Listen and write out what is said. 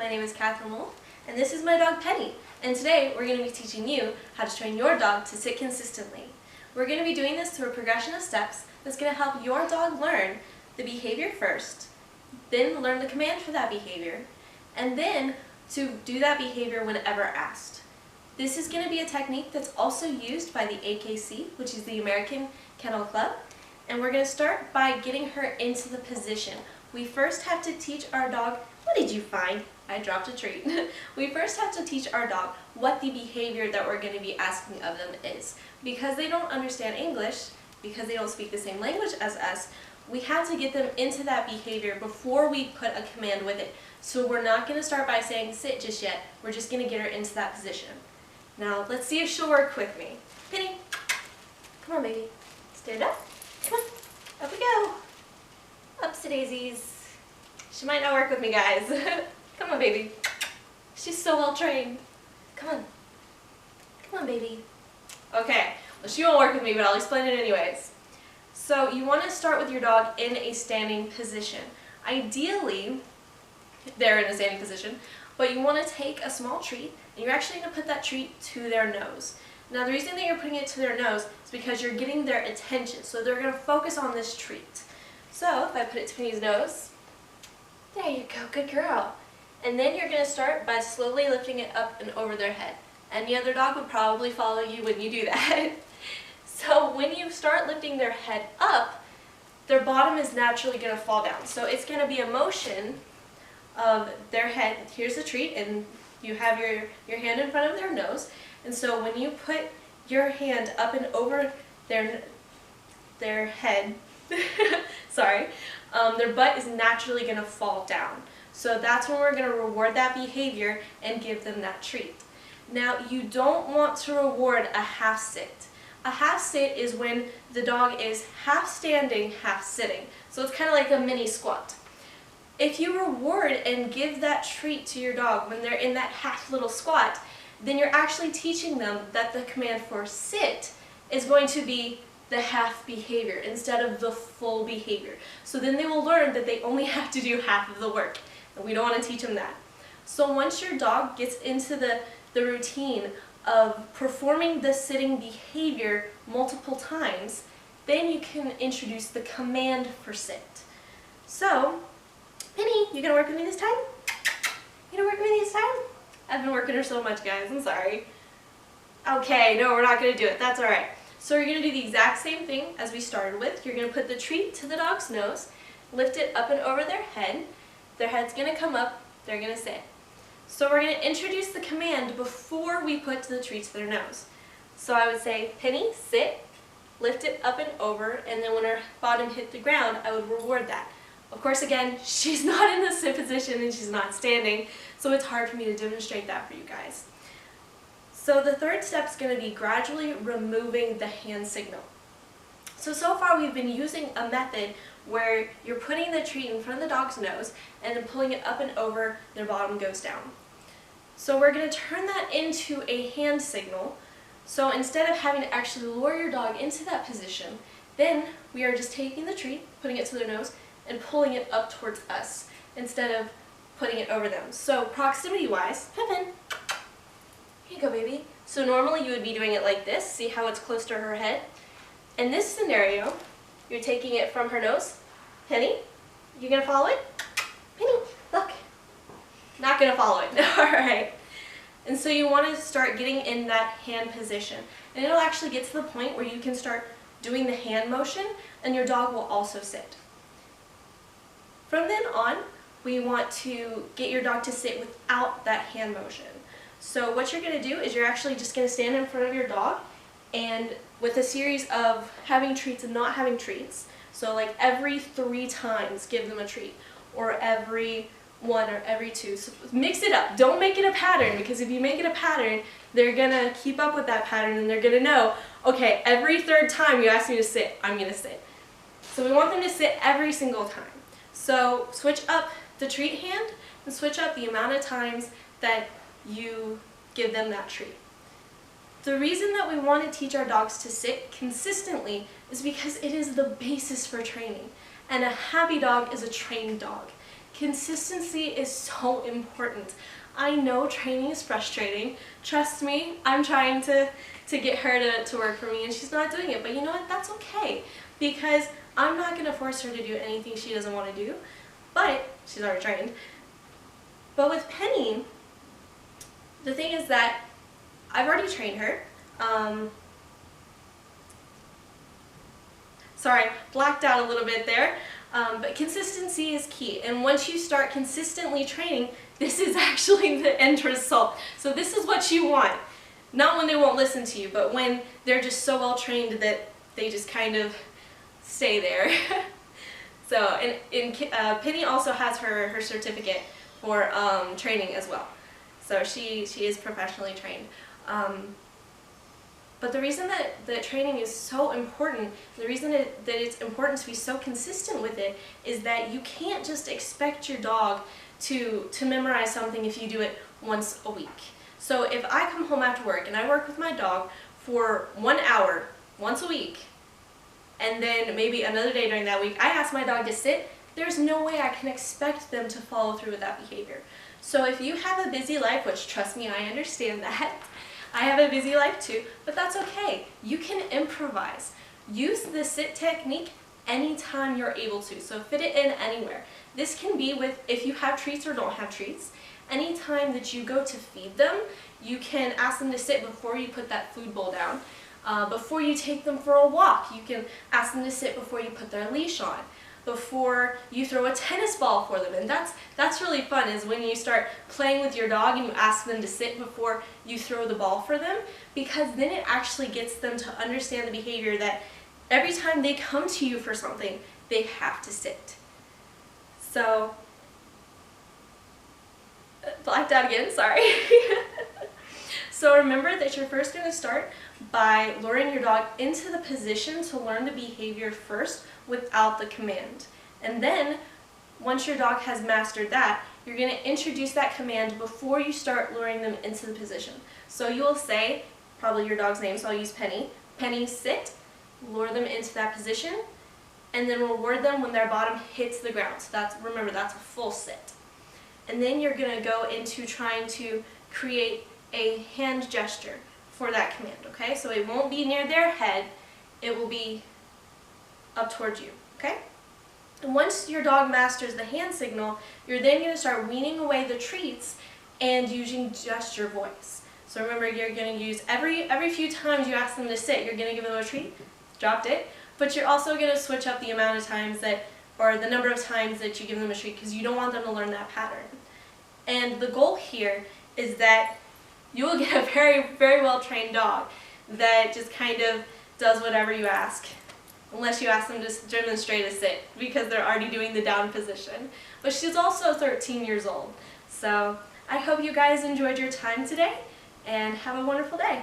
my name is Catherine Wolf, and this is my dog Penny. And today we're going to be teaching you how to train your dog to sit consistently. We're going to be doing this through a progression of steps that's going to help your dog learn the behavior first, then learn the command for that behavior, and then to do that behavior whenever asked. This is going to be a technique that's also used by the AKC, which is the American Kennel Club, and we're going to start by getting her into the position. We first have to teach our dog, what did you find? I dropped a treat. We first have to teach our dog what the behavior that we're going to be asking of them is. Because they don't understand English, because they don't speak the same language as us, we have to get them into that behavior before we put a command with it. So we're not going to start by saying sit just yet, we're just going to get her into that position. Now let's see if she'll work with me. Penny, come on baby, stand up, come on, up we go. Ups to daisies. She might not work with me, guys. Come on, baby. She's so well trained. Come on. Come on, baby. Okay, well she won't work with me, but I'll explain it anyways. So you want to start with your dog in a standing position. Ideally, they're in a standing position, but you want to take a small treat, and you're actually going to put that treat to their nose. Now the reason that you're putting it to their nose is because you're getting their attention, so they're going to focus on this treat. So if I put it to Penny's nose, there you go, good girl. And then you're going to start by slowly lifting it up and over their head. Any other dog would probably follow you when you do that. So when you start lifting their head up, their bottom is naturally going to fall down. So it's going to be a motion of their head. Here's the treat, and you have your hand in front of their nose. And so when you put your hand up and over their head, sorry, their butt is naturally going to fall down. So that's when we're going to reward that behavior and give them that treat. Now you don't want to reward a half sit. A half sit is when the dog is half standing, half sitting. So it's kind of like a mini squat. If you reward and give that treat to your dog when they're in that half little squat, then you're actually teaching them that the command for sit is going to be the half behavior instead of the full behavior. So then they will learn that they only have to do half of the work, and we don't want to teach them that. So once your dog gets into the routine of performing the sitting behavior multiple times, then you can introduce the command for sit. So, Penny, you gonna work with me this time? You gonna work with me this time? I've been working her so much, guys, I'm sorry. Okay, no, we're not gonna do it, that's alright. So you're going to do the exact same thing as we started with. You're going to put the treat to the dog's nose, lift it up and over their head's going to come up, they're going to sit. So we're going to introduce the command before we put the treat to their nose. So I would say, Penny, sit, lift it up and over, and then when her bottom hit the ground, I would reward that. Of course, again, she's not in the sit position and she's not standing, so it's hard for me to demonstrate that for you guys. So the third step is going to be gradually removing the hand signal. So far we've been using a method where you're putting the treat in front of the dog's nose and then pulling it up and over, their bottom goes down. So we're going to turn that into a hand signal. So instead of having to actually lure your dog into that position, then we are just taking the treat, putting it to their nose, and pulling it up towards us instead of putting it over them. So proximity-wise, Pippin, here you go, baby. So normally you would be doing it like this. See how it's close to her head? In this scenario, you're taking it from her nose. Penny, you gonna follow it? Penny, look. Not gonna follow it. Alright. And so you want to start getting in that hand position. And it'll actually get to the point where you can start doing the hand motion and your dog will also sit. From then on, we want to get your dog to sit without that hand motion. So what you're going to do is you're actually just going to stand in front of your dog, and with a series of having treats and not having treats, so like every 3 times give them a treat, or every 1 or every 2. So mix it up. Don't make it a pattern, because if you make it a pattern, they're going to keep up with that pattern and they're going to know, okay, every 3rd time you ask me to sit, I'm going to sit. So we want them to sit every single time. So switch up the treat hand and switch up the amount of times that you give them that treat. The reason that we want to teach our dogs to sit consistently is because it is the basis for training. And a happy dog is a trained dog. Consistency is so important. I know training is frustrating. Trust me, I'm trying to get her to work for me and she's not doing it. But you know what? That's okay, because I'm not going to force her to do anything she doesn't want to do. But she's already trained. But with Penny, the thing is that I've already trained her. Sorry, blacked out a little bit there. But consistency is key, and once you start consistently training, this is actually the end result. So this is what you want. Not when they won't listen to you, but when they're just so well trained that they just kind of stay there. So, and Penny also has her certificate for training as well. So she is professionally trained. But the reason that training is so important, the reason that it's important to be so consistent with it, is that you can't just expect your dog to memorize something if you do it once a week. So if I come home after work and I work with my dog for 1 hour once a week, and then maybe another day during that week I ask my dog to sit, there's no way I can expect them to follow through with that behavior. So if you have a busy life, which trust me, I understand that, I have a busy life too, but that's okay. You can improvise. Use the sit technique anytime you're able to, so fit it in anywhere. This can be with, if you have treats or don't have treats, anytime that you go to feed them, you can ask them to sit before you put that food bowl down. Before you take them for a walk, you can ask them to sit before you put their leash on. Before you throw a tennis ball for them. And that's really fun, is when you start playing with your dog and you ask them to sit before you throw the ball for them, because then it actually gets them to understand the behavior that every time they come to you for something, they have to sit. So, blacked out again, sorry. So remember that you're first going to start by luring your dog into the position to learn the behavior first without the command. And then, once your dog has mastered that, you're going to introduce that command before you start luring them into the position. So you will say, probably your dog's name, so I'll use Penny. Penny, sit, lure them into that position, and then reward them when their bottom hits the ground. So remember, that's a full sit. And then you're going to go into trying to create a hand gesture for that command, okay? So it won't be near their head, it will be up towards you, okay? And once your dog masters the hand signal, you're then going to start weaning away the treats and using just your voice. So remember, you're going to use every few times you ask them to sit, you're going to give them a treat, dropped it, but you're also going to switch up the amount of times that, or the number of times that you give them a treat, because you don't want them to learn that pattern. And the goal here is that you will get a very, very well-trained dog that just kind of does whatever you ask, unless you ask them to demonstrate a sit, because they're already doing the down position. But she's also 13 years old. So I hope you guys enjoyed your time today, and have a wonderful day.